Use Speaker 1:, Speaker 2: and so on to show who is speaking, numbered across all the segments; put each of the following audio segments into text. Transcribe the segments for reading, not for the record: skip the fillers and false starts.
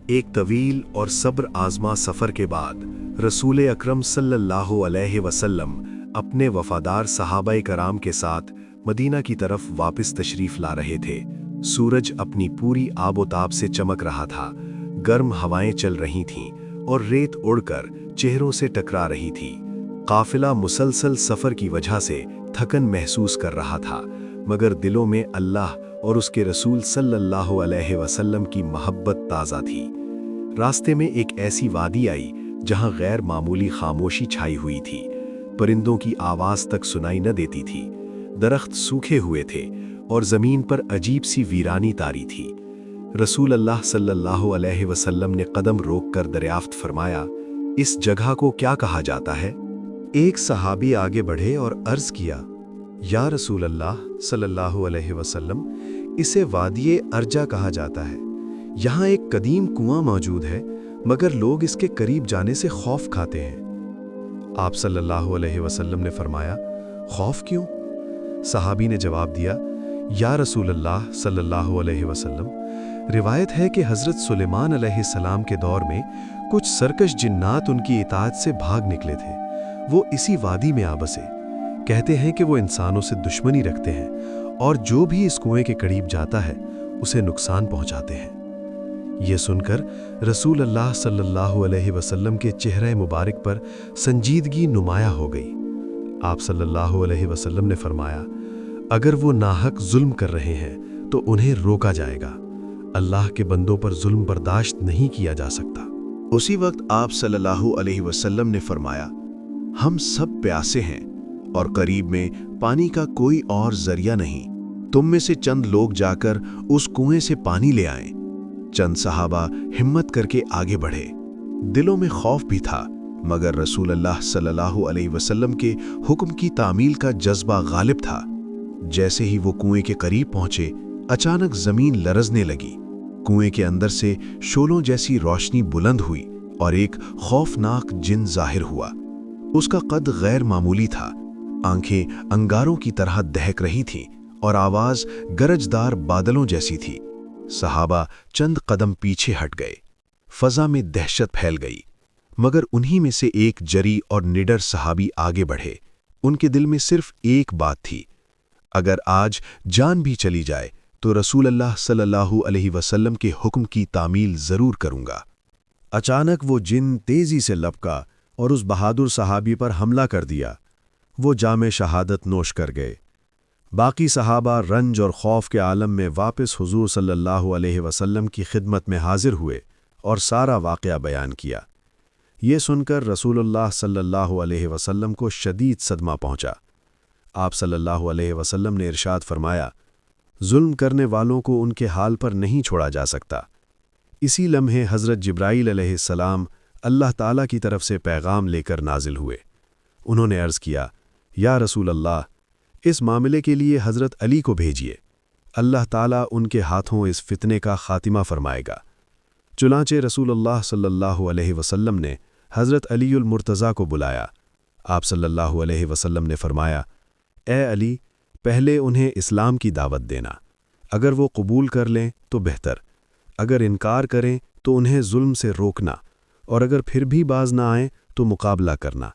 Speaker 1: एक तवील और सब्र आजमा सफ़र के बाद रसूल अकरम सल्लल्लाहु अलैहि वसल्लम अपने वफ़ादार सहाबाए कराम के साथ मदीना की तरफ वापस तशरीफ़ ला रहे थे। सूरज अपनी पूरी आबोताब से चमक रहा था, गर्म हवाएं चल रही थीं और रेत उड़कर चेहरों से टकरा रही थी। काफिला मुसलसल सफ़र की वजह से थकन महसूस कर रहा था, मगर दिलों में अल्लाह और उसके रसूल सल्लल्लाहु अलैहि वसल्लम की मोहब्बत ताज़ा थी। रास्ते में एक ऐसी वादी आई जहां गैर मामूली खामोशी छाई हुई थी। परिंदों की आवाज़ तक सुनाई न देती थी। दरख्त सूखे हुए थे और ज़मीन पर अजीब सी वीरानी तारी थी। रसूल अल्लाह सल्लल्लाहु अलैहि वसल्लम ने कदम रोककर दरियाफ्त फरमाया, इस जगह को क्या कहा जाता है? एक सहाबी आगे बढ़े और अर्ज़ किया, या रसूल अल्लाह सल्लल्लाहु अलैहि वसल्लम, इसे वादिये अर्जा कहा जाता है। यहाँ एक कदीम कुआं मौजूद है, मगर लोग इसके करीब जाने से खौफ खाते हैं। आप सल्लल्लाहु अलैहि वसल्लम ने फरमाया, खौफ क्यों? सहाबी ने जवाब दिया, या रसूल अल्लाह सल्लल्लाहु अलैहि वसल्लम, रिवायत है कि हज़रत सुलेमान अलैहिस्सलाम के दौर में कुछ सरकश जिन्नात उनकी इताअत से भाग निकले थे। वो इसी वादी में आ बसे। कहते हैं कि वो इंसानों से दुश्मनी रखते हैं और जो भी इस कुएं के करीब जाता है उसे नुकसान पहुंचाते हैं। ये सुनकर रसूल अल्लाह सल्लल्लाहु अलैहि वसल्लम के चेहरे मुबारक पर संजीदगी नुमाया हो गई। आप सल्लल्लाहु अलैहि वसल्लम ने फरमाया, अगर वो नाहक जुल्म कर रहे हैं तो उन्हें रोका जाएगा। अल्लाह के बंदों पर जुल्म बर्दाश्त नहीं किया जा सकता। उसी वक्त आप सल्लल्लाहु अलैहि वसल्लम ने फरमाया, हम सब प्यासे हैं और करीब में पानी का कोई और जरिया नहीं। तुम में से चंद लोग जाकर उस कुएं से पानी ले आएं। चंद सहाबा हिम्मत करके आगे बढ़े। दिलों में खौफ भी था, मगर रसूल अल्लाह सल्लल्लाहु अलैहि वसल्लम के हुक्म की तामील का जज्बा गालिब था। जैसे ही वो कुएं के करीब पहुंचे, अचानक जमीन लरजने लगी। कुएं के अंदर से शोलों जैसी रोशनी बुलंद हुई और एक खौफनाक जिन जाहिर हुआ। उसका कद गैर मामूली था, आंखें अंगारों की तरह दहक रही थीं और आवाज गरजदार बादलों जैसी थी। सहाबा चंद कदम पीछे हट गए। फजा में दहशत फैल गई, मगर उन्हीं में से एक जरी और निडर सहाबी आगे बढ़े। उनके दिल में सिर्फ एक बात थी, अगर आज जान भी चली जाए तो रसूल अल्लाह सल्लल्लाहु अलैहि वसल्लम के हुक्म की तामील जरूर करूंगा। अचानक वो जिन तेजी से लपका और उस बहादुर सहाबी पर हमला कर दिया। वो जामे शहादत नोश कर गए। बाकी सहाबा रंज और खौफ के आलम में वापस हुजूर सल्लल्लाहु अलैहि वसल्लम की खिदमत में हाजिर हुए और सारा वाक़या बयान किया। ये सुनकर रसूलुल्लाह सल्लल्लाहु अलैहि वसल्लम को शदीद सदमा पहुंचा। आप सल्लल्लाहु अलैहि वसल्लम ने इरशाद फरमाया, जुल्म करने वालों को उनके हाल पर नहीं छोड़ा जा सकता। इसी लम्हे हज़रत जिब्राईल अलैहिस्सलाम अल्लाह ताला की तरफ से पैगाम लेकर नाजिल हुए। उन्होंने अर्ज़ किया, या रसूल अल्लाह, इस मामले के लिए हज़रत अली को भेजिए। अल्लाह ताला उनके हाथों इस फितने का खातिमा फरमाएगा। चुनांचे रसूलुल्लाह सल्लल्लाहु अलैहि वसल्लम ने हज़रत अलीउल मुर्तज़ा को बुलाया। आप सल्लल्लाहु अलैहि वसल्लम ने फरमाया, ए अली, पहले उन्हें इस्लाम की दावत देना। अगर वो कबूल कर लें तो बेहतर, अगर इनकार करें तो उन्हें जुल्म से रोकना, और अगर फिर भी बाज ना आए तो मुकाबला करना।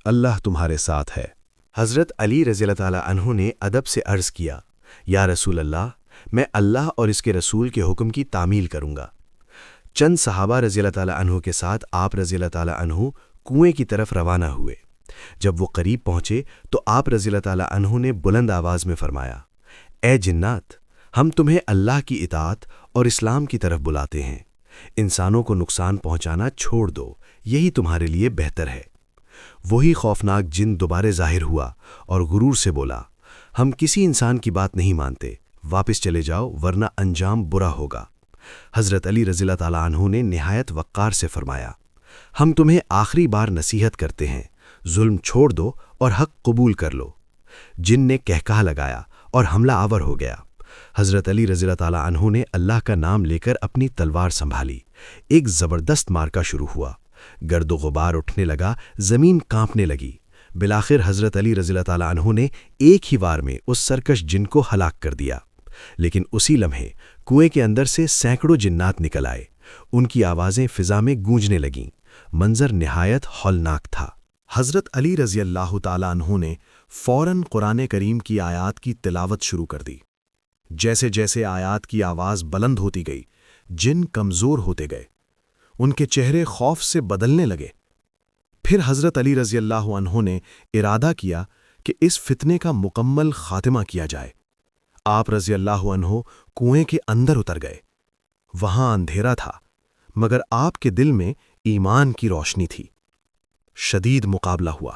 Speaker 1: अल्लाह तुम्हारे साथ है।
Speaker 2: हज़रत अली रज़ियल्लाहु ताला अन्हु ने अदब से अर्ज़ किया, या रसूल अल्लाह, मैं अल्लाह और इसके रसूल के हुक्म की तामील करूँगा। चंद सहाबा रज़ियल्लाहु ताला अन्हु के साथ आप रज़ियल्लाहु ताला अन्हु कुएं की तरफ रवाना हुए। जब वो करीब पहुँचे तो आप रज़ियल्लाहु ताला अन्हु ने बुलंद आवाज़ में फरमाया, ए जिन्नात, हम तुम्हें अल्लाह की इताअत और इस्लाम की तरफ बुलाते हैं। इंसानों को नुकसान पहुँचाना छोड़ दो, यही तुम्हारे लिए बेहतर है। वही खौफनाक जिन दोबारे जाहिर हुआ और गुरूर से बोला, हम किसी इंसान की बात नहीं मानते, वापस चले जाओ वरना अंजाम बुरा होगा। हज़रत अली रज़ियल्लाहु ताला अन्हु ने निहायत वक़्क़ार से फरमाया, हम तुम्हें आखिरी बार नसीहत करते हैं, जुल्म छोड़ दो और हक़ कबूल कर लो। जिन ने कहकहा लगाया और हमला आवर हो गया। हज़रत अली रज़ियल्लाहु ताला अन्हु ने अल्लाह का नाम लेकर अपनी तलवार संभाली। एक ज़बरदस्त मार्का शुरू हुआ। गर्दो गुबार उठने लगा, ज़मीन कांपने लगी। बिलाखिर हज़रत अली रज़ियल्लाहु ताला अन्हु ने एक ही वार में उस सरकश जिन को हलाक कर दिया। लेकिन उसी लम्हे कुएं के अंदर से सैकड़ों जिन्नात निकल आए। ان کی آوازیں فضا میں گونجنے لگیں، منظر نہایت ہولناک تھا۔ حضرت علی رضی اللہ تعالیٰ عنہ نے فوراً قرآن کریم کی آیات کی تلاوت شروع کر دی۔ جیسے جیسے آیات کی آواز بلند ہوتی گئی، جن کمزور ہوتے گئے، ان کے چہرے خوف سے بدلنے لگے۔ پھر حضرت علی رضی اللہ عنہ نے ارادہ کیا کہ اس فتنے کا مکمل خاتمہ کیا جائے۔ آپ رضی اللہ عنہ کنویں کے اندر اتر گئے۔ وہاں اندھیرا تھا، مگر آپ کے دل میں ایمان کی روشنی تھی۔ شدید مقابلہ ہوا۔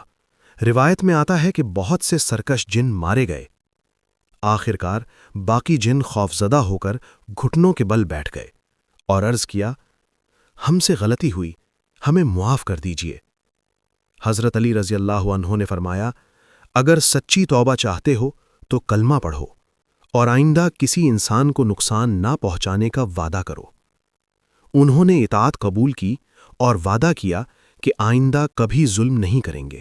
Speaker 2: روایت میں آتا ہے کہ بہت سے سرکش جن مارے گئے۔ آخر کار باقی جن خوفزدہ ہو کر گھٹنوں کے بل بیٹھ گئے اور عرض کیا، ہم سے غلطی ہوئی، ہمیں معاف کر دیجیے۔ حضرت علی رضی اللہ عنہ نے فرمایا، اگر سچی توبہ چاہتے ہو تو کلمہ پڑھو اور آئندہ کسی انسان کو نقصان نہ پہنچانے کا وعدہ کرو۔ انہوں نے اطاعت قبول کی اور وعدہ کیا کہ آئندہ کبھی ظلم نہیں کریں گے۔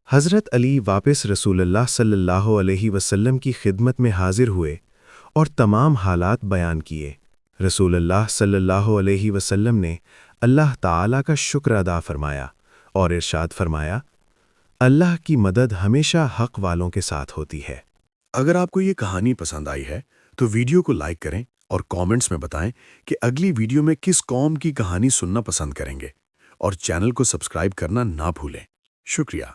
Speaker 2: حضرت علی واپس رسول اللہ صلی اللہ علیہ وسلم کی خدمت میں حاضر ہوئے اور تمام حالات بیان کیے۔ رسول اللہ صلی اللہ علیہ وسلم نے اللہ تعالیٰ کا شکر ادا فرمایا اور ارشاد فرمایا، اللہ کی مدد ہمیشہ حق والوں کے ساتھ ہوتی ہے۔
Speaker 3: اگر آپ کو یہ کہانی پسند آئی ہے تو ویڈیو کو لائک کریں اور کامنٹس میں بتائیں کہ اگلی ویڈیو میں کس قوم کی کہانی سننا پسند کریں گے، اور چینل کو سبسکرائب کرنا نہ بھولیں۔ شکریہ۔